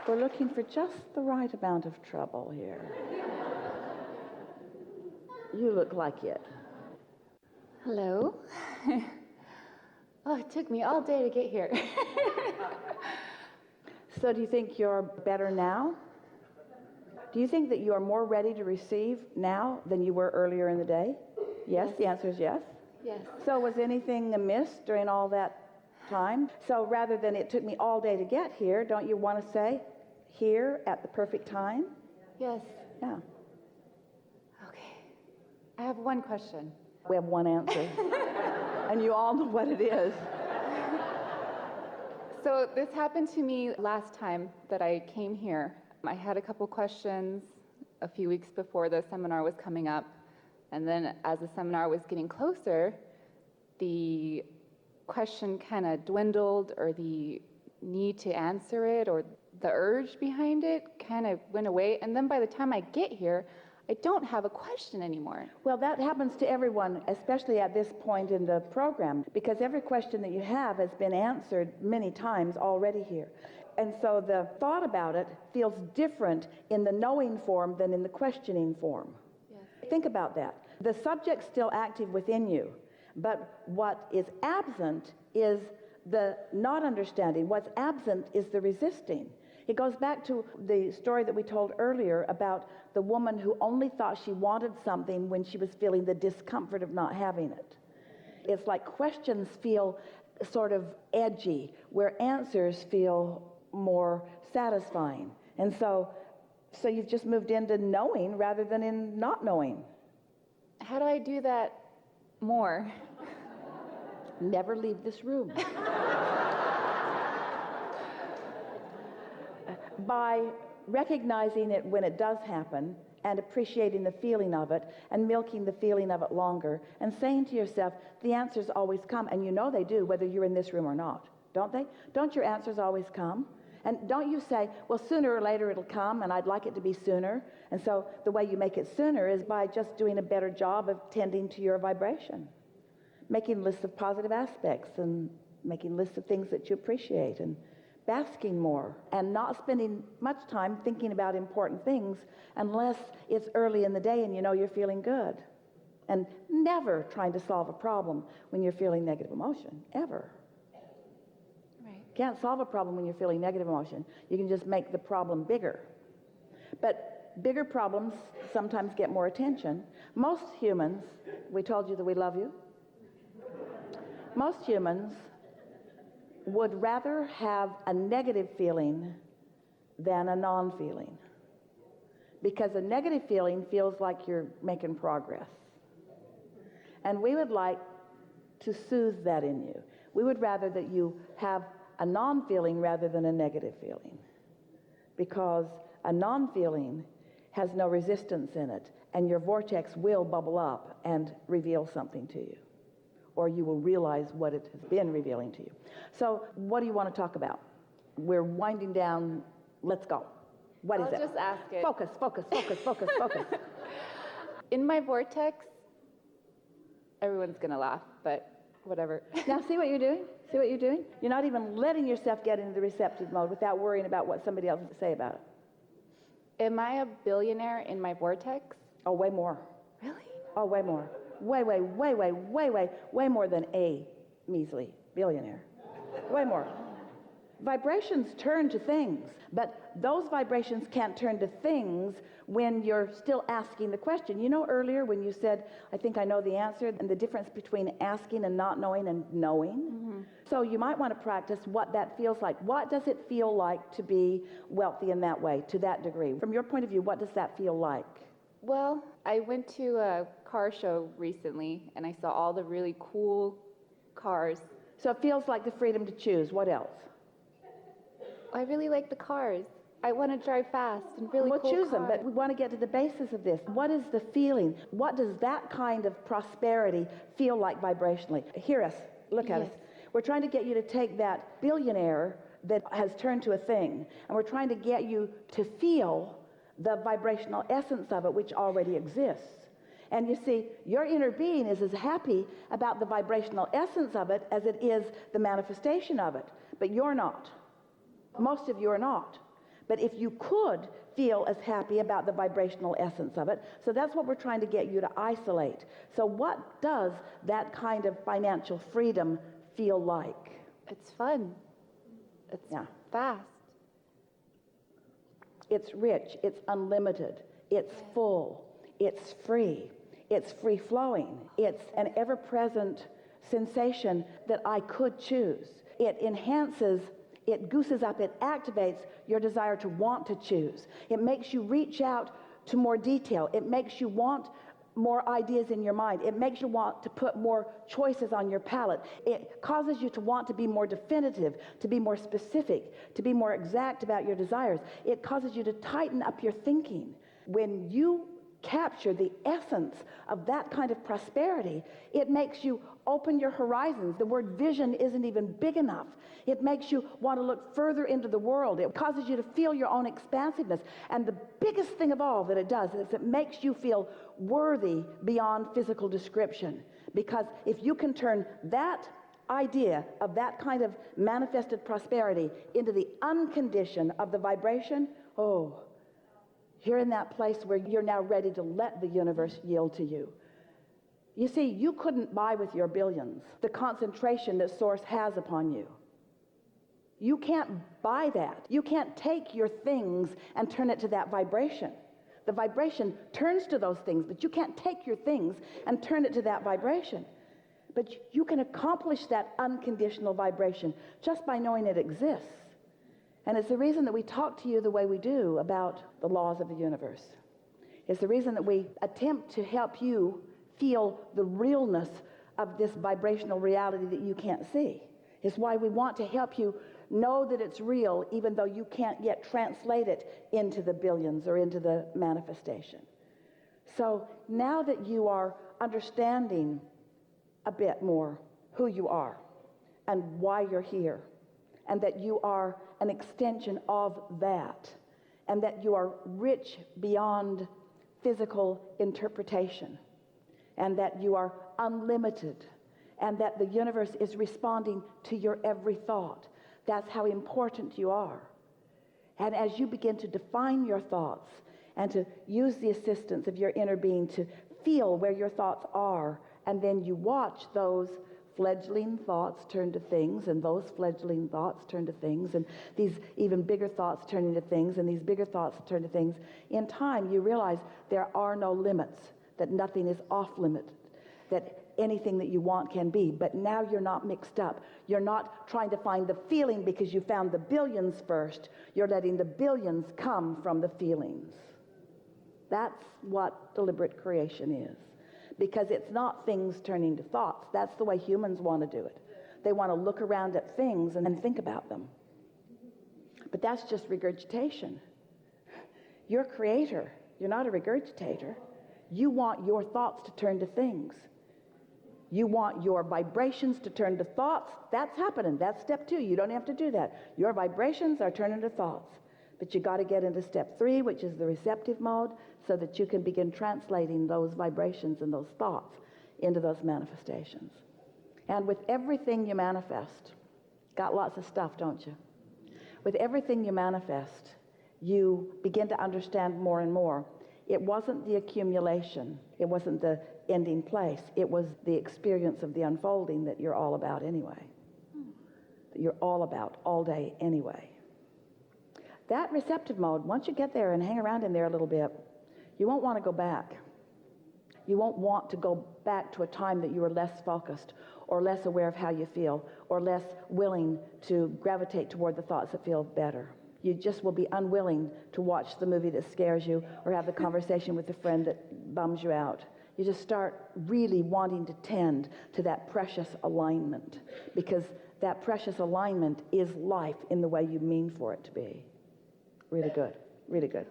We're looking for just the right amount of trouble here. You look like it. Hello. Oh, it took me all day to get here. So do you think you're better now? Do you think that you are more ready to receive now than you were earlier in the day? Yes, the answer is yes. Yes. So was anything amiss during all that time? So rather than it took me all day to get here, don't you want to say here at the perfect time? Yes. Yeah. Okay. I have one question. We have one answer. And you all know what it is. So this happened to me last time that I came here. I had a couple questions a few weeks before the seminar was coming up. And then as the seminar was getting closer, the question kind of dwindled, or the need to answer it, or the urge behind it kind of went away. And then by the time I get here, I don't have a question anymore. Well, that happens to everyone, especially at this point in the program, because every question that you have has been answered many times already here. And so the thought about it feels different in the knowing form than in the questioning form. Yes. Think about that. The subject's still active within you, but what is absent is the not understanding. What's absent is the resisting. It goes back to the story that we told earlier about the woman who only thought she wanted something when she was feeling the discomfort of not having it. It's like questions feel sort of edgy, where answers feel more satisfying. And so you've just moved into knowing rather than in not knowing. How do I do that more? Never leave this room. By recognizing it when it does happen and appreciating the feeling of it and milking the feeling of it longer and saying to yourself, the answers always come, and you know they do whether you're in this room or not, don't they? Don't your answers always come? And don't you say, well, sooner or later it'll come and I'd like it to be sooner? And so the way you make it sooner is by just doing a better job of tending to your vibration, making lists of positive aspects and making lists of things that you appreciate and basking more and not spending much time thinking about important things unless it's early in the day and you know you're feeling good. And never trying to solve a problem when you're feeling negative emotion, ever. Right. Can't solve a problem when you're feeling negative emotion. You can just make the problem bigger. But bigger problems sometimes get more attention. Most humans, we told you that we love you. Most humans would rather have a negative feeling than a non-feeling, because a negative feeling feels like you're making progress. And we would like to soothe that in you. We would rather that you have a non-feeling rather than a negative feeling, because a non-feeling has no resistance in it, and your vortex will bubble up and reveal something to you, or you will realize what it has been revealing to you. So what do you want to talk about? We're winding down. Let's go. What is it? I'll just ask it. Focus. In my vortex, everyone's going to laugh, but whatever. Now see what you're doing? See what you're doing? You're not even letting yourself get into the receptive mode without worrying about what somebody else has to say about it. Am I a billionaire in my vortex? Oh, way more. Really? Oh, way more. Way more than a measly billionaire. Way more. Vibrations turn to things, but those vibrations can't turn to things when you're still asking the question. You know, earlier when you said, I think I know the answer, and the difference between asking and not knowing and knowing. Mm-hmm. So you might want to practice what that feels like. What does it feel like to be wealthy in that way, to that degree? From your point of view, what does that feel like? Well, I went to a car show recently, and I saw all the really cool cars. So it feels like the freedom to choose. What else? I really like the cars. I want to drive fast and really cool cars. We'll choose them, but we want to get to the basis of this. What is the feeling? What does that kind of prosperity feel like vibrationally? Hear us. Look at us. We're trying to get you to take that billionaire that has turned to a thing, and we're trying to get you to feel the vibrational essence of it, which already exists. And you see, your inner being is as happy about the vibrational essence of it as it is the manifestation of it. But you're not. Most of you are not. But if you could feel as happy about the vibrational essence of it, so that's what we're trying to get you to isolate. So what does that kind of financial freedom feel like? It's fun. It's fast. It's rich, it's unlimited, it's full, it's free, it's free-flowing, it's an ever-present sensation that I could choose. It enhances, it gooses up, it activates your desire to want to choose. It makes you reach out to more detail. It makes you want more ideas in your mind. It makes you want to put more choices on your palette. It causes you to want to be more definitive, to be more specific, to be more exact about your desires. It causes you to tighten up your thinking. When you capture the essence of that kind of prosperity, it makes you open your horizons. The word vision isn't even big enough. It makes you want to look further into the world. It causes you to feel your own expansiveness. And the biggest thing of all that it does is it makes you feel worthy beyond physical description. Because if you can turn that idea of that kind of manifested prosperity into the uncondition of the vibration, oh, you're in that place where you're now ready to let the universe yield to you. You see, you couldn't buy with your billions the concentration that Source has upon you. You can't buy that. You can't take your things and turn it to that vibration. The vibration turns to those things, but you can't take your things and turn it to that vibration. But you can accomplish that unconditional vibration just by knowing it exists. And it's the reason that we talk to you the way we do about the laws of the universe. It's the reason that we attempt to help you feel the realness of this vibrational reality that you can't see. It's why we want to help you know that it's real, even though you can't yet translate it into the billions or into the manifestation. So now that you are understanding a bit more who you are and why you're here, and that you are an extension of that, and that you are rich beyond physical interpretation, and that you are unlimited, and that the universe is responding to your every thought. That's how important you are. And as you begin to define your thoughts and to use the assistance of your inner being to feel where your thoughts are, and then you watch those fledgling thoughts turn to things, and those fledgling thoughts turn to things, and these even bigger thoughts turn into things, and these bigger thoughts turn to things. In time, you realize there are no limits, that nothing is off limit, that anything that you want can be. But now you're not mixed up. You're not trying to find the feeling because you found the billions first. You're letting the billions come from the feelings. That's what deliberate creation is. Because it's not things turning to thoughts. That's the way humans want to do it. They want to look around at things and think about them. But that's just regurgitation. You're a creator. You're not a regurgitator. You want your thoughts to turn to things. You want your vibrations to turn to thoughts. That's happening. That's step 2. You don't have to do that. Your vibrations are turning to thoughts. But you got to get into step 3, which is the receptive mode, so that you can begin translating those vibrations and those thoughts into those manifestations. And with everything you manifest, got lots of stuff, don't you? With everything you manifest, you begin to understand more and more. It wasn't the accumulation. It wasn't the ending place. It was the experience of the unfolding that you're all about anyway. That you're all about all day anyway. That receptive mode, once you get there and hang around in there a little bit, you won't want to go back. You won't want to go back to a time that you were less focused or less aware of how you feel or less willing to gravitate toward the thoughts that feel better. You just will be unwilling to watch the movie that scares you or have the conversation with a friend that bums you out. You just start really wanting to tend to that precious alignment, because that precious alignment is life in the way you mean for it to be. Really good, really good.